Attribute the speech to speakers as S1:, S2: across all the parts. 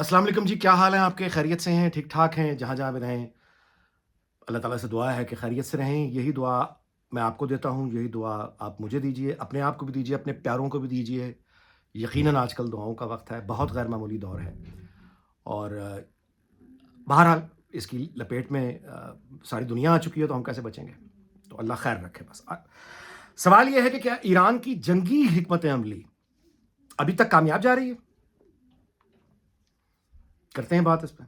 S1: السلام علیکم جی، کیا حال ہیں آپ کے؟ خیریت سے ہیں؟ ٹھیک ٹھاک ہیں؟ جہاں جہاں بھی رہیں اللہ تعالیٰ سے دعا ہے کہ خیریت سے رہیں۔ یہی دعا میں آپ کو دیتا ہوں، یہی دعا آپ مجھے دیجیے، اپنے آپ کو بھی دیجیے، اپنے پیاروں کو بھی دیجیے۔ یقیناً آج کل دعاؤں کا وقت ہے، بہت غیر معمولی دور ہے، اور بہرحال اس کی لپیٹ میں ساری دنیا آ چکی ہے، تو ہم کیسے بچیں گے؟ تو اللہ خیر رکھے بس۔ سوال یہ ہے کہ کیا ایران کی جنگی حکمت عملی ابھی تک کامیاب جا رہی ہے؟ کرتے ہیں بات اس پہ۔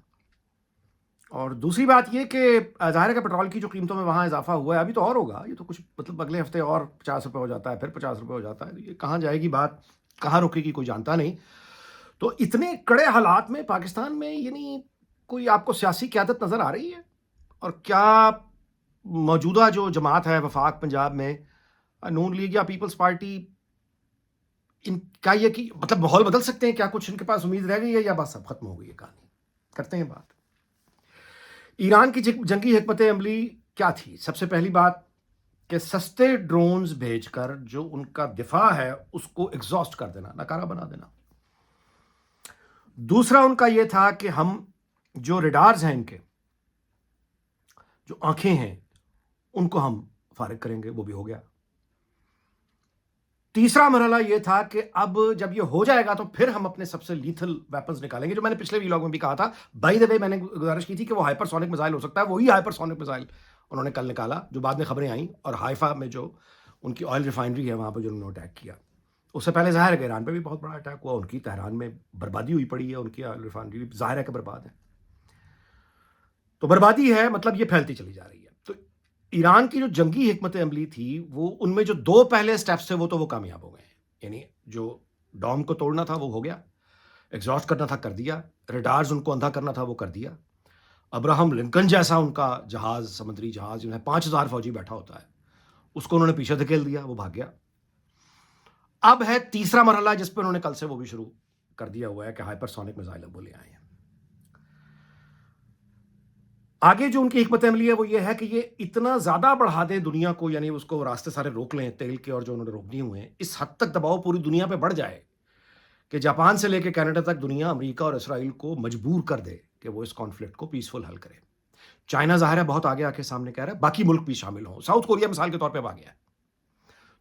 S1: اور دوسری بات یہ کہ ظاہر ہے کہ پیٹرول کی جو قیمتوں میں وہاں اضافہ ہوا ہے، ابھی تو اور ہوگا، یہ تو کچھ مطلب اگلے ہفتے اور 50 روپے ہو جاتا ہے، پھر 50 روپے ہو جاتا ہے، یہ کہاں جائے گی بات، کہاں رکے گی کوئی جانتا نہیں۔ تو اتنے کڑے حالات میں پاکستان میں یعنی کوئی آپ کو سیاسی قیادت نظر آ رہی ہے؟ اور کیا موجودہ جو جماعت ہے وفاق پنجاب میں، نون لیگ یا پیپلز پارٹی، ان کا یہ کہ مطلب ماحول بدل سکتے ہیں؟ کیا کچھ ان کے پاس امید رہ گئی ہے یا بس اب ختم ہو گئی ہے کہانی؟ کرتے ہیں بات۔ ایران کی جنگی حکمت عملی کیا تھی؟ سب سے پہلی بات کہ سستے ڈرونز بھیج کر جو ان کا دفاع ہے اس کو ایگزاسٹ کر دینا، ناکارہ بنا دینا۔ دوسرا ان کا یہ تھا کہ ہم جو ریڈارز ہیں، ان کے جو آنکھیں ہیں، ان کو ہم فارغ کریں گے، وہ بھی ہو گیا۔ تیسرا مرحلہ یہ تھا کہ اب جب یہ ہو جائے گا تو پھر ہم اپنے سب سے لیتھل ویپنز نکالیں گے، جو میں نے پچھلے ویلاگ میں بھی کہا تھا۔ بائی دا وے میں نے گزارش کی تھی کہ وہ ہائپر سونک میزائل ہو سکتا ہے، وہی ہائپر سونک میزائل انہوں نے کل نکالا، جو بعد میں خبریں آئیں، اور حائفہ میں جو ان کی آئل ریفائنری ہے وہاں پہ جو انہوں نے اٹیک کیا۔ اس سے پہلے ظاہر ہے کہ ایران پہ بھی بہت بڑا اٹیک ہوا، ان کی تہران میں بربادی ہوئی پڑی ہے، ان کی آئل ریفائنری ظاہر ہے کہ برباد ہے۔ تو بربادی ہے، مطلب یہ پھیلتی چلی جا رہی ہے۔ تو ایران کی جو جنگی حکمت عملی تھی، وہ ان میں جو دو پہلے سٹیپس تھے وہ کامیاب ہو گئے ہیں۔ یعنی جو ڈوم کو توڑنا تھا وہ ہو گیا، ایگزاسٹ کرنا تھا کر دیا، ریڈارز ان کو اندھا کرنا تھا وہ کر دیا۔ ابراہم لنکن جیسا ان کا جہاز، سمندری جہاز جنہیں 5000 فوجی بیٹھا ہوتا ہے، اس کو انہوں نے پیچھے دھکیل دیا، وہ بھاگ گیا۔ اب ہے تیسرا مرحلہ جس پہ انہوں نے کل سے وہ بھی شروع کر دیا ہوا ہے کہ ہائپر سونک میزائل اب وہ لے آئے ہیں۔ آگے جو ان کی حکمت عملی ہے وہ یہ ہے کہ یہ اتنا زیادہ بڑھا دیں دنیا کو، یعنی اس کو راستے سارے روک لیں تیل کے، اور جو انہوں نے روکنے ہوئے ہیں، اس حد تک دباؤ پوری دنیا پہ بڑھ جائے کہ جاپان سے لے کے کینیڈا تک دنیا امریکہ اور اسرائیل کو مجبور کر دے کہ وہ اس کانفلکٹ کو پیسفل حل کرے۔ چائنا ظاہر ہے بہت آگے آ کے سامنے کہہ رہا ہے باقی ملک بھی شامل ہوں، ساؤتھ کوریا مثال کے طور پہ اب آ گیا ہے۔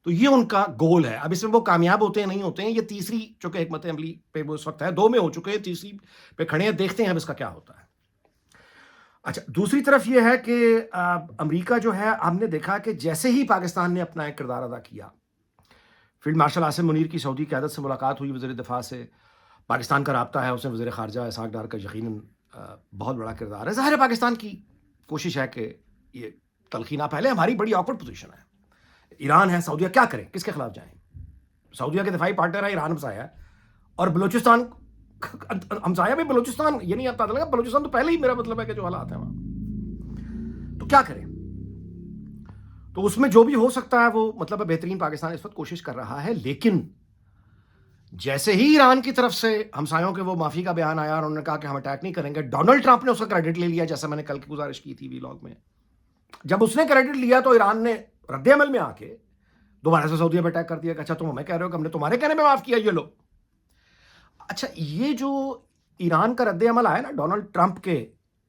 S1: تو یہ ان کا گول ہے۔ اب اس میں وہ کامیاب ہوتے ہیں نہیں ہوتے ہیں، یہ تیسری چونکہ حکمت عملی پہ وہ اس وقت ہے، دو میں ہو چکے ہیں، تیسری پہ کھڑے ہیں، دیکھتے ہیں اب اس کا کیا ہوتا ہے۔ اچھا، دوسری طرف یہ ہے کہ امریکہ جو ہے، ہم نے دیکھا کہ جیسے ہی پاکستان نے اپنا ایک کردار ادا کیا، فیلڈ مارشل عاصم منیر کی سعودی قیادت سے ملاقات ہوئی، وزیر دفاع سے پاکستان کا رابطہ ہے، اس میں وزیر خارجہ اسحاق ڈار کا یقیناً بہت بڑا کردار ہے۔ ظاہر ہے پاکستان کی کوشش ہے کہ یہ تلخینہ پھیلے، ہماری بڑی آکورڈ پوزیشن ہے، ایران ہے، سعودیہ، کیا کریں، کس کے خلاف جائیں؟ سعودیہ کے دفاعی پارٹنر ہے ایران، ہمسایا ہے، اور بلوچستان ہمسایا بھی بلوچستان، یعنی اب پتہ لگا بلوچستان تو پہلے ہی میرا مطلب ہے کہ جو حالات ہیں وہاں، تو کیا کریں؟ تو اس میں جو بھی ہو سکتا ہے وہ مطلب بہترین پاکستان اس وقت کوشش کر رہا ہے، لیکن جیسے ہی ایران کی طرف سے ہمسایوں کے وہ معافی کا بیان آیا اور انہوں نے کہا کہ ہم اٹیک نہیں کریں گے، ڈونلڈ ٹرمپ نے اس کا کریڈٹ لے لیا، جیسا میں نے کل کی گزارش کی تھی ویلاگ میں۔ جب اس نے کریڈٹ لیا تو ایران نے رد عمل میں آ کے دوبارہ سے سعودیہ پہ اٹیک کر دیا کہ اچھا تم ہمیں کہہ رہے ہو کہ ہم نے تمہارے کہنے میں معاف کیا، یہ لو۔ اچھا، یہ جو ایران کا رد عمل آیا نا ڈونلڈ ٹرمپ کے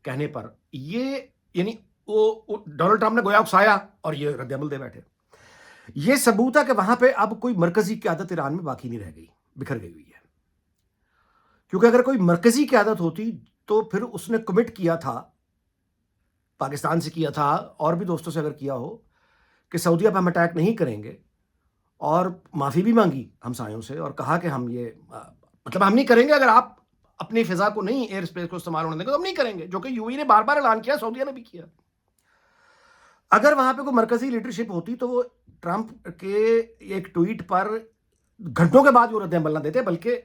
S1: کہنے پر، یہ یعنی وہ ڈونلڈ ٹرمپ نے گویا اکسایا اور یہ رد عمل دے بیٹھے۔ یہ ثبوت ہے کہ وہاں پہ اب کوئی مرکزی قیادت ایران میں باقی نہیں رہ گئی، بکھر گئی ہوئی ہے۔ کیونکہ اگر کوئی مرکزی قیادت ہوتی تو پھر اس نے کمٹ کیا تھا، پاکستان سے کیا تھا اور بھی دوستوں سے اگر کیا ہو، کہ سعودیہ پہ ہم اٹیک نہیں کریں گے، اور معافی بھی مانگی ہمسایوں سے اور کہا کہ ہم یہ مطلب ہم نہیں کریں گے، اگر آپ اپنی فضا کو نہیں، ایئر اسپیس کو استعمال ہونے دیں گے تو ہم نہیں کریں گے، جو کہ یو اے نے بار بار اعلان کیا، سعودیہ نے بھی کیا۔ اگر وہاں پہ کوئی مرکزی لیڈرشپ ہوتی تو وہ ٹرمپ کے ایک ٹویٹ پر گھنٹوں کے بعد وہ رد عمل نہ دیتے، بلکہ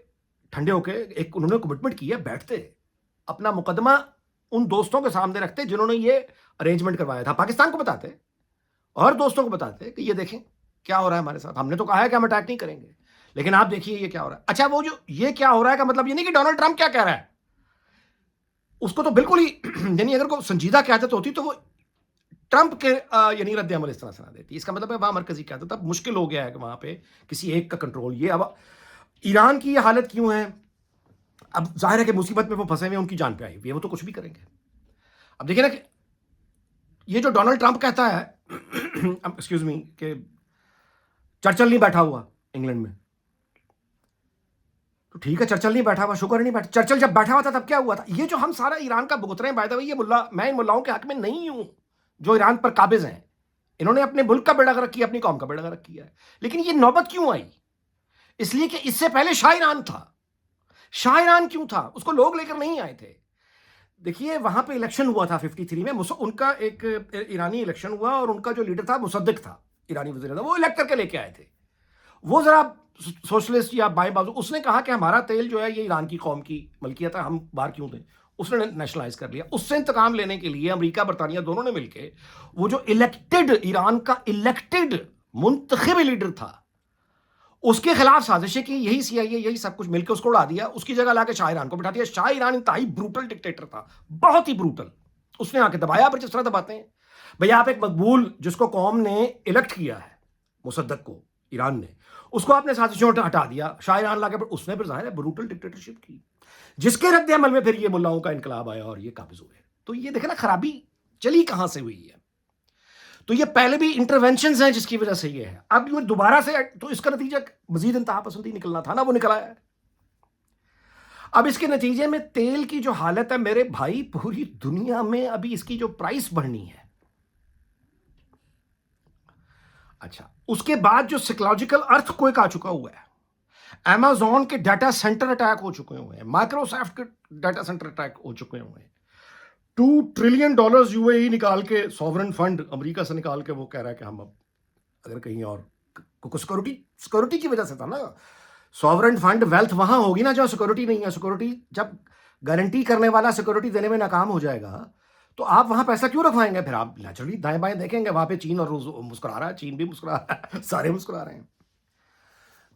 S1: ٹھنڈے ہو کے ایک انہوں نے کمٹمنٹ کی ہے، بیٹھتے اپنا مقدمہ ان دوستوں کے سامنے رکھتے جنہوں نے یہ ارینجمنٹ کروایا تھا، پاکستان کو بتاتے اور دوستوں کو بتاتے کہ یہ دیکھیں کیا ہو رہا ہے ہمارے ساتھ، ہم نے تو کہا ہے کہ ہم اٹیک نہیں کریں گے، لیکن آپ دیکھیے یہ کیا ہو رہا ہے۔ اچھا، وہ جو یہ کیا ہو رہا ہے کا مطلب یہ نہیں کہ ڈونلڈ ٹرمپ کیا کہہ رہا ہے، اس کو تو بالکل ہی یعنی اگر کوئی سنجیدہ قیادت ہوتی تو وہ ٹرمپ کے یعنی رد عمل اس طرح سے نہ دیتی۔ اس کا مطلب ہے وہاں مرکزی قیادت اب مشکل ہو گیا ہے کہ وہاں پہ کسی ایک کا کنٹرول۔ یہ اب ایران کی یہ حالت کیوں ہے؟ اب ظاہر ہے کہ مصیبت میں وہ پھنسے ہوئے، ان کی جان پہ آئی ہوئی ہے، وہ تو کچھ بھی کریں گے. اب دیکھیں نا کہ یہ جو ڈونلڈ ٹرمپ کہتا ہے ایکسکیوز می کہ چرچل نہیں بیٹھا ہوا انگلینڈ میں، تو ٹھیک ہے چرچل نہیں بیٹھا ہوا، شکر نہیں بیٹھا. چرچل جب بیٹھا ہوا تھا تب کیا ہوا تھا؟ یہ جو ہم سارا ایران کا بھگت رہے ہیں، بائی دا وے، یہ ملا، میں ان ملاؤں کے حق میں نہیں ہوں جو ایران پر قابض ہیں. انہوں نے اپنے ملک کا بیڑا غرق کیا، اپنی قوم کا بیڑا غرق کیا ہے. لیکن یہ نوبت کیوں آئی؟ اس لیے کہ اس سے پہلے شاہ ایران تھا. شاہ ایران کیوں تھا؟ اس کو لوگ لے کر نہیں آئے تھے. دیکھیے وہاں پہ الیکشن ہوا تھا 53 میں، ان کا ایک ایرانی الیکشن ہوا، اور ان کا جو لیڈر تھا مصدق تھا، ایرانی وزیر اعظم، وہ الیکٹ کر کے لے کے آئے تھے. وہ ذرا سوشلسٹ یا بائیں بازو، اس نے کہا کہ ہمارا تیل جو ہے یہ ایران کی قوم کی ملکیت ہے، ہم باہر کیوں دیں. اس نے نیشنلائز کر لیا. اس سے انتقام لینے کے لیے امریکہ برطانیہ دونوں نے مل کے وہ جو الیکٹڈ ایران کا الیکٹڈ منتخب لیڈر تھا اس کے خلاف سازشیں کی. یہی سی آئی اے، یہی سب کچھ مل کے اس کو اڑا دیا. اس کی جگہ لا کے شاہ ایران کو بٹھا دیا. شاہ ایران انتہائی بروٹل ڈکٹیٹر تھا، بہت ہی بروٹل. اس نے آ کے دبایا پر جس طرح دباتے ہیں. بھئی آپ ایک مقبول جس کو قوم نے الیکٹ کیا ہے، مصدق کو ایران نے، اس کو آپ نے سازشوں ہٹا دیا. شاہ ایران لا کے اس نے پھر ظاہر ہے بروٹل ڈکٹیٹرشپ کی، جس کے رد عمل میں پھر یہ ملاؤں کا انقلاب آیا اور یہ قابض ہوئے. تو یہ دیکھیں نا خرابی چلی کہاں سے ہوئی ہے. تو یہ پہلے بھی انٹرونشنز ہیں جس کی وجہ سے یہ ہے. اب یہ دوبارہ سے، تو اس کا نتیجہ مزید انتہا پسندی نکلنا تھا نا، وہ نکلا ہے. اب اس کے نتیجے میں تیل کی جو حالت ہے میرے بھائی، پوری دنیا میں ابھی اس کی جو پرائس بڑھنی ہے. اچھا، اس کے بعد جو سائیکولوجیکل ارتھ کوئک آ چکا ہوا ہے، امیزون کے ڈیٹا سینٹر اٹیک ہو چکے ہوئے ہیں، مائکروسافٹ کے ڈیٹا سینٹر اٹیک ہو چکے ہوئے ہیں. $2 ٹریلین یو اے ای نکال کے، سوورن فنڈ امریکہ سے نکال کے، وہ کہہ رہا ہے کہ ہم اب اگر کہیں اور سیکورٹی کی وجہ سے تھا نا. سوورن فنڈ ویلتھ وہاں ہوگی نا جہاں سیکورٹی نہیں ہے. سیکورٹی جب گارنٹی کرنے والا سیکورٹی دینے میں ناکام ہو جائے گا تو آپ وہاں پیسہ کیوں رکھوائیں گے؟ پھر آپ نیچرلی دائیں بائیں دیکھیں گے وہاں پہ چین اور روس مسکرا رہا ہے، چین بھی مسکرا رہا ہے، سارے مسکرا رہے ہیں.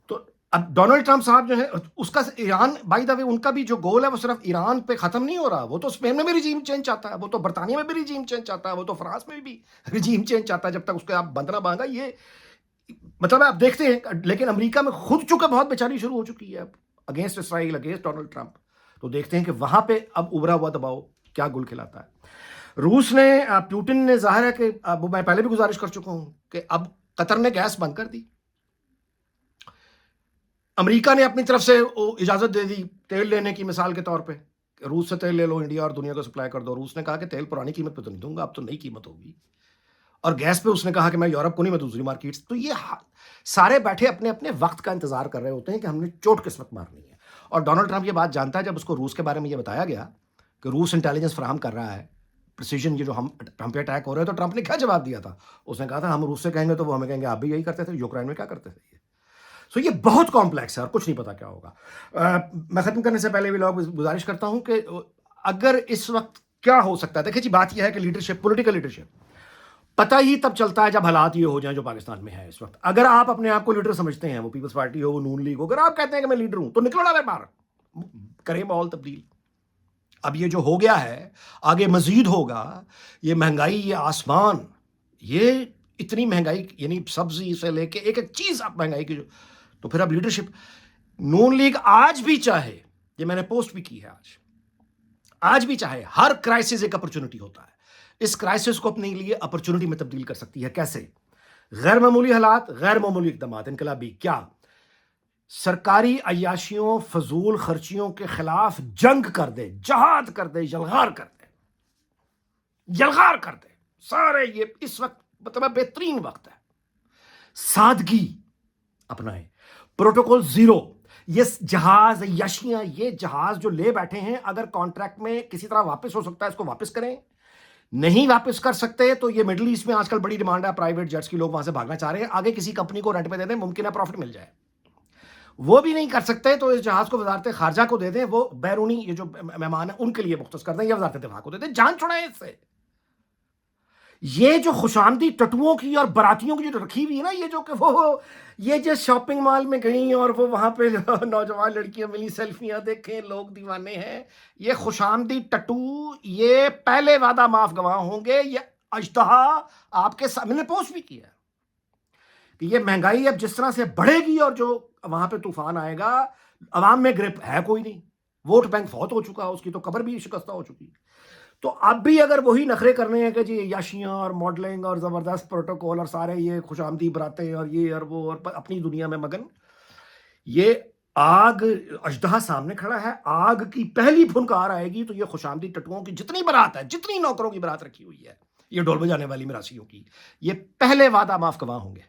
S1: تو اب ڈونلڈ ٹرمپ صاحب جو ہے، اس کا ایران، بائی دا وے، ان کا بھی جو گول ہے وہ صرف ایران پہ ختم نہیں ہو رہا. وہ تو اسپین میں بھی ریجیم چینج چاہتا ہے، وہ تو برطانیہ میں بھی ریجیم چینج چاہتا ہے، وہ تو فرانس میں بھی ریجیم چینج چاہتا ہے. جب تک اس کے آپ بند نہ باندھا، یہ مطلب آپ دیکھتے ہیں. لیکن امریکہ میں خود چونکہ بہت بیچاری شروع ہو چکی ہے اب اگینسٹ اسرائیل، اگینسٹ ڈونلڈ ٹرمپ. تو دیکھتے ہیں کہ وہاں پہ اب ابھرا ہوا دباؤ کیا گل کھلاتا ہے. روس نے، پیوٹن نے، ظاہر ہے کہ اب میں پہلے بھی گزارش کر چکا ہوں کہ اب قطر نے گیس بند کر دی. امریکہ نے اپنی طرف سے اجازت دے دی تیل لینے کی، مثال کے طور پہ روس سے تیل لے لو انڈیا اور دنیا کو سپلائی کر دو. روس نے کہا کہ تیل پرانی قیمت پہ تو نہیں دوں گا، اب تو نئی قیمت ہوگی. اور گیس پہ اس نے کہا کہ میں یورپ کو نہیں، میں دوسری مارکیٹس. تو یہ سارے بیٹھے اپنے اپنے وقت کا انتظار کر رہے ہوتے ہیں کہ ہم نے چوٹ کس وقت مارنی ہے. اور ڈونلڈ ٹرمپ یہ بات جانتا ہے. جب اس کو روس کے بارے میں یہ بتایا گیا کہ روس انٹیلیجنس فراہم کر رہا ہے پریسیجن، یہ جو ہم پہ اٹیک ہو رہے ہیں، تو ٹرمپ نے کیا جواب دیا تھا؟ اس نے کہا تھا ہم روس سے کہیں گے تو وہ ہمیں کہیں گے آپ بھی یہی کرتے تھے، یوکرائن میں کیا کرتے تھے. سو یہ بہت کمپلیکس ہے اور کچھ نہیں پتا کیا ہوگا. میں ختم کرنے سے پہلے بھی لوگ گزارش کرتا ہوں کہ اگر اس وقت کیا ہو سکتا ہے. دیکھیں جی، بات یہ ہے کہ لیڈرشپ، پولیٹیکل لیڈرشپ پتہ ہی تب چلتا ہے جب حالات یہ ہو جائیں جو پاکستان میں ہے اس وقت. اگر آپ اپنے آپ کو لیڈر سمجھتے ہیں، وہ پیپلز پارٹی ہو، وہ نون لیگ ہو، اگر آپ کہتے ہیں کہ میں لیڈر ہوں تو نکلو ڈالے باہر، کریں ماحول تبدیل. اب یہ جو ہو گیا ہے آگے مزید ہوگا. یہ مہنگائی، یہ آسمان، یہ اتنی مہنگائی، یعنی سبزی سے لے کے ایک ایک چیز آپ مہنگائی کی. جو تو پھر اب لیڈرشپ، نون لیگ آج بھی چاہے، یہ میں نے پوسٹ بھی کی ہے، آج بھی چاہے، ہر کرائسس ایک اپرچونٹی ہوتا ہے. اس کرائسس کو اپنے لیے اپرچونٹی میں تبدیل کر سکتی ہے. کیسے؟ غیر معمولی حالات، غیر معمولی اقدامات، انقلابی. کیا؟ سرکاری عیاشیوں، فضول خرچیوں کے خلاف جنگ کر دے، جہاد کر دے، یلغار کر دے، یلغار کر دے سارے. یہ اس وقت مطلب بہترین وقت ہے. سادگی اپنائیں، پروٹوکول زیرو. یہ جہاز عیاشیاں، یہ جہاز جو لے بیٹھے ہیں، اگر کانٹریکٹ میں کسی طرح واپس ہو سکتا ہے اس کو واپس کریں. نہیں واپس کر سکتے تو یہ مڈل ایسٹ میں آج کل بڑی ڈیمانڈ ہے پرائیویٹ جیٹس کی، لوگ وہاں سے بھاگنا چاہ رہے ہیں. آگے کسی کمپنی کو رینٹ پہ دے دیں، ممکن ہے پروفٹ مل جائے. وہ بھی نہیں کر سکتے تو اس جہاز کو وزارت خارجہ کو دے دیں، وہ بیرونی یہ جو مہمان ہیں ان کے لیے مختص کر دیں، یا وزارت دفاع کو دے دیں. جان چھڑائیں اس سے. یہ جو خوشامدی ٹٹوؤں کی اور براتیوں کی جو رکھی ہوئی ہے نا، یہ جو کہ وہ یہ جو شاپنگ مال میں گئیں اور وہ وہاں پہ نوجوان لڑکیاں ملی، سیلفیاں دیکھیں، لوگ دیوانے ہیں. یہ خوشامدی ٹٹو، یہ پہلے وعدہ معاف گواہ ہوں گے. یہ اژدہا آپ کے سامنے، میں نے پوسٹ بھی کیا کہ یہ مہنگائی اب جس طرح سے بڑھے گی اور جو وہاں پہ طوفان آئے گا، عوام میں گرپ ہے کوئی نہیں. ووٹ بینک فوت ہو چکا، اس کی تو قبر بھی شکستہ ہو چکی. تو اب بھی اگر وہی نخرے کرنے ہیں کہ جی یاشیاں اور ماڈلنگ اور زبردست پروٹوکول اور سارے یہ خوش آمدی براتیں اور یہ اور وہ اور اپنی دنیا میں مگن، یہ آگ اژدہا سامنے کھڑا ہے، آگ کی پہلی پھنکار آئے گی تو یہ خوش آمدی ٹٹوؤں کی جتنی برات ہے، جتنی نوکروں کی برات رکھی ہوئی ہے، یہ ڈول بجانے والی مراسیوں کی، یہ پہلے وعدہ معاف گواہ ہوں گے.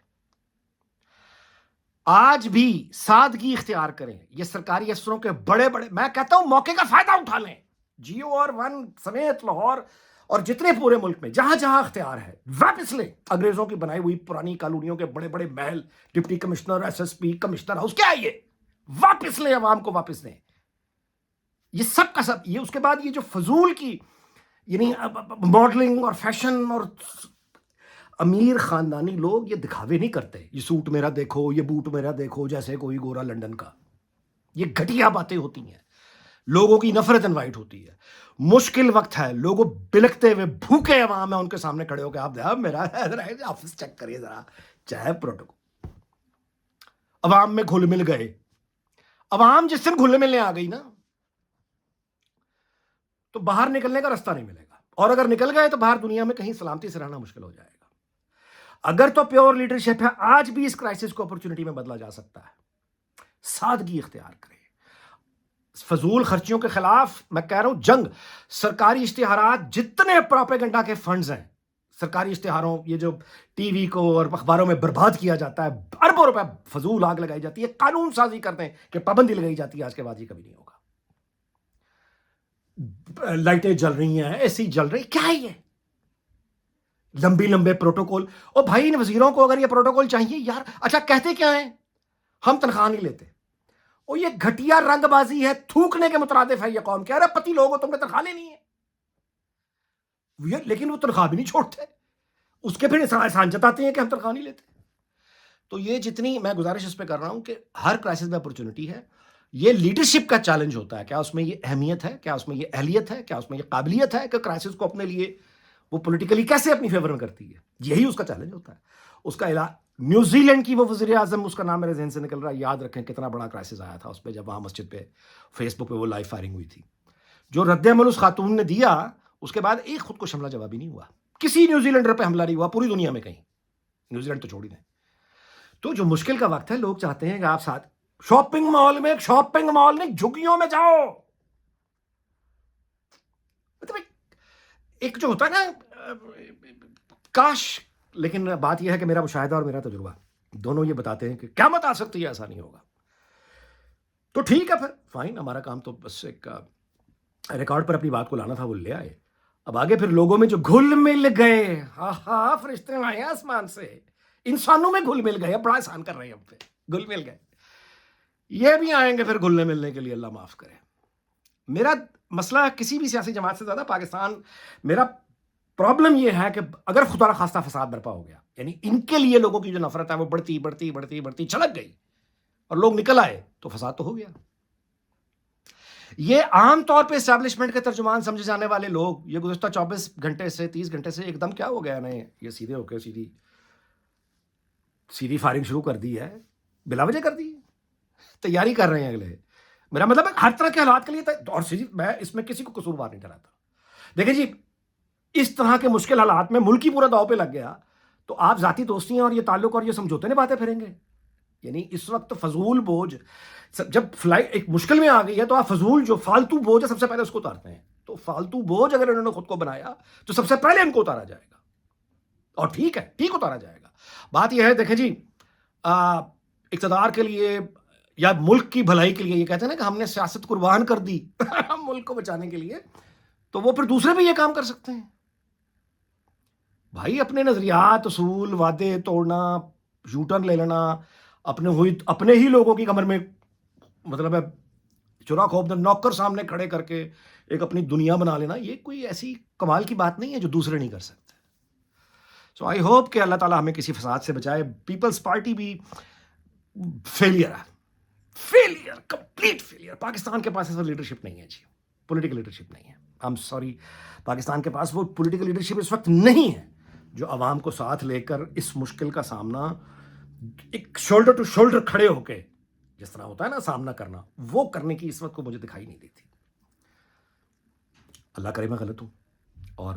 S1: آج بھی سادگی اختیار کریں. یہ سرکاری افسروں کے بڑے بڑے، میں کہتا ہوں موقع کا فائدہ اٹھا لیں. جیو اور ون سمیت لاہور اور جتنے پورے ملک میں جہاں جہاں اختیار ہے واپس لیں. انگریزوں کی بنائی ہوئی پرانی کالونیوں کے بڑے بڑے Mahal, deputy commissioner, S S P, commissioner house, کیا ہے یہ؟ واپس لیں، عوام کو واپس دیں. یہ سب کا سب. یہ اس کے بعد یہ جو فضول کی یعنی ماڈلنگ اور فیشن اور امیر خاندانی لوگ یہ دکھاوے نہیں کرتے. یہ سوٹ میرا دیکھو، یہ بوٹ میرا دیکھو، جیسے کوئی گورا لندن کا. یہ گھٹیا باتیں ہوتی ہیں، لوگوں کی نفرت انوائٹ ہوتی ہے. مشکل وقت ہے، لوگوں بلکتے ہوئے بھوکے عوام ہے ان کے سامنے کھڑے ہو کے آپ میرا آفس چیک کریے ذرا، چاہے پروٹوکول. عوام میں گھل مل گئے. عوام جس دن گھل ملنے آ گئی نا تو باہر نکلنے کا راستہ نہیں ملے گا. اور اگر نکل گئے تو باہر دنیا میں کہیں سلامتی سے رہنا مشکل ہو جائے گا. اگر تو پیور لیڈرشپ ہے، آج بھی اس کرائسس کو اپرچونٹی میں بدلا جا سکتا ہے. سادگی اختیار کریں. فضول خرچیوں کے خلاف میں کہہ رہا ہوں جنگ. سرکاری اشتہارات، جتنے پروپیگنڈا کے فنڈز ہیں سرکاری اشتہاروں، یہ جو ٹی وی کو اور اخباروں میں برباد کیا جاتا ہے، اربوں روپے فضول آگ لگائی جاتی ہے، قانون سازی کرتے ہیں کہ پابندی لگائی جاتی ہے. آج کے بعد یہ کبھی نہیں ہوگا. لائٹیں جل رہی ہیں، اے سی جل رہی، کیا ہے یہ لمبے پروٹوکول؟ اور بھائی ان وزیروں کو اگر یہ پروٹوکول چاہیے یار، اچھا کہتے کیا ہیں؟ ہم تنخواہ نہیں لیتے. اور یہ گھٹیا رنگ بازی ہے، تھوکنے کے مترادف ہے. یہ قوم کہہ رہا پتی لوگوں تم نے تنخواہ لینی ہے، لیکن وہ تنخواہ بھی نہیں چھوڑتے. اس کے پھر احسان جتاتے ہیں کہ ہم تنخواہ نہیں لیتے. تو یہ جتنی میں گزارش اس پہ کر رہا ہوں کہ ہر کرائسس میں اپرچونٹی ہے. یہ لیڈرشپ کا چیلنج ہوتا ہے. کیا اس میں یہ اہمیت ہے؟ کیا اس میں یہ اہلیت ہے؟ کیا اس میں یہ قابلیت ہے کہ کرائسس کو اپنے لیے وہ پولیٹیکلی کیسے اپنی فیور میں کرتی ہے؟ یہی اس کا چیلنج ہوتا ہے. اس کا نیوزی لینڈ کی وہ وزیر اعظم، اس کا نام میرے ذہن سے نکل رہا ہے، یاد رکھیں کتنا بڑا کرائسس آیا تھا اس پہ جب وہاں مسجد پہ فیس بک پہ وہ لائیو فائرنگ ہوئی تھی. جو رد عمل اس خاتون نے دیا، اس کے بعد ایک خود کو حملہ جوابی نہیں ہوا. کسی نیوزی لینڈر پہ حملہ نہیں ہوا پوری دنیا میں کہیں. نیوزی لینڈ تو چھوڑ ہی دیں. تو جو مشکل کا وقت ہے، لوگ چاہتے ہیں کہ آپ ساتھ شاپنگ مال میں، شاپنگ مال نہیں جھگیوں میں جاؤ. مطلب ایک جو ہوتا ہے نا کاش. لیکن بات یہ ہے کہ میرا مشاہدہ اور میرا تجربہ دونوں یہ بتاتے ہیں کہ قیامت آ سکتی ہے، ایسا نہیں ہوگا. تو ٹھیک ہے، پھر فائن. ہمارا کام تو بس ایک ریکارڈ پر اپنی بات کو لانا تھا، وہ لے آئے. اب آگے پھر لوگوں میں جو گھل مل گئے، ہاں فرشتے آئے آسمان سے، انسانوں میں گھل مل گئے. بڑا احسان کر رہے ہیں ہم پہ، گھل مل گئے. یہ بھی آئیں گے پھر گھلنے ملنے کے لیے، اللہ معاف کرے. میرا مسئلہ کسی بھی سیاسی جماعت سے زیادہ پاکستان، میرا پرابلم یہ ہے کہ اگر خدا نخواستہ فساد برپا ہو گیا، یعنی ان کے لیے لوگوں کی جو نفرت ہے وہ بڑھتی چھلک گئی اور لوگ نکل آئے، تو فساد تو ہو گیا. یہ عام طور پہ اسٹیبلشمنٹ کے ترجمان سمجھے جانے والے لوگ یہ گزشتہ 24 گھنٹے سے 30 گھنٹے سے ایک دم کیا ہو گیا نا، یہ سیدھے ہو کے سیدھی فائرنگ شروع کر دی ہے، بلا وجہ کر دی. تیاری کر رہے ہیں اگلے. میرا مطلب ہے ہر طرح کے حالات کے لیے اور میں اس میں کسی کو قصوروار نہیں ٹھہراتا. دیکھیں جی، اس طرح کے مشکل حالات میں ملک ہی پورا داؤ پہ لگ گیا تو آپ ذاتی دوستیاں اور یہ تعلق اور یہ سمجھوتے نے باتیں پھریں گے. یعنی اس وقت فضول بوجھ، جب فلائٹ ایک مشکل میں آ گئی ہے تو آپ فضول جو فالتو بوجھ ہے سب سے پہلے اس کو اتارتے ہیں. تو فالتو بوجھ اگر انہوں نے خود کو بنایا تو سب سے پہلے ان کو اتارا جائے گا. اور ٹھیک ہے، ٹھیک اتارا جائے گا. بات یہ ہے، دیکھیں جی، اقتدار کے لیے یا ملک کی بھلائی کے لیے یہ کہتے ہیں نا کہ ہم نے سیاست قربان کر دی ملک کو بچانے کے لیے، تو وہ پھر دوسرے بھی یہ کام کر سکتے ہیں. بھائی اپنے نظریات، اصول، وعدے توڑنا، یو ٹرن لے لینا، اپنے ہی لوگوں کی کمر میں مطلب ہے چرا خوب نوکر سامنے کھڑے کر کے ایک اپنی دنیا بنا لینا، یہ کوئی ایسی کمال کی بات نہیں ہے جو دوسرے نہیں کر سکتے. سو آئی ہوپ کہ اللہ تعالیٰ ہمیں کسی فساد سے بچائے. پیپلز پارٹی بھی فیلئر ہے، فیلئر، کمپلیٹ فیلئر. پاکستان کے پاس ایسا لیڈرشپ نہیں ہے جی، پولیٹیکل لیڈرشپ نہیں ہے. آئی ایم سوری، پاکستان کے پاس وہ پولیٹیکل لیڈرشپ اس وقت نہیں ہے جو عوام کو ساتھ لے کر اس مشکل کا سامنا ایک شولڈر ٹو شولڈر کھڑے ہو کے جس طرح ہوتا ہے نا سامنا کرنا، وہ کرنے کی اس وقت کو مجھے دکھائی نہیں دیتی. اللہ کرے میں غلط ہوں، اور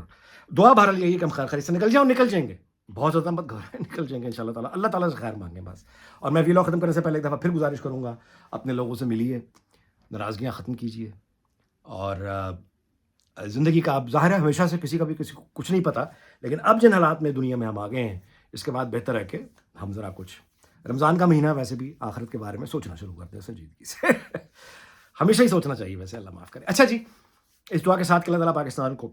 S1: دعا بہرحال یہی ہے کہ ہم خیر خیریت سے نکل جائیں، اور نکل جائیں گے. بہت زیادہ مت گھبرائیں، نکل جائیں گے انشاءاللہ تعالیٰ. اللہ تعالیٰ سے خیر مانگیں بس. اور میں ویلاگ ختم کرنے سے پہلے ایک دفعہ پھر گزارش کروں گا، اپنے لوگوں سے ملیے، ناراضگیاں ختم کیجیے. اور زندگی کا اب ظاہر ہے ہمیشہ سے کسی کو کچھ نہیں پتا، لیکن اب جن حالات میں دنیا میں ہم آ گئے ہیں، اس کے بعد بہتر ہے کہ ہم ذرا کچھ، رمضان کا مہینہ ویسے بھی آخرت کے بارے میں سوچنا شروع کر دیں سنجیدگی سے. ہمیشہ ہی سوچنا چاہیے ویسے، اللہ معاف کرے. اچھا جی، اس دعا کے ساتھ کہ اللہ تعالیٰ پاکستان کو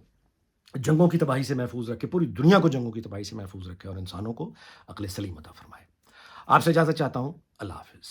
S1: جنگوں کی تباہی سے محفوظ رکھے، پوری دنیا کو جنگوں کی تباہی سے محفوظ رکھے، اور انسانوں کو عقل سلیم عطا فرمائے. آپ سے اجازت چاہتا ہوں. اللہ حافظ.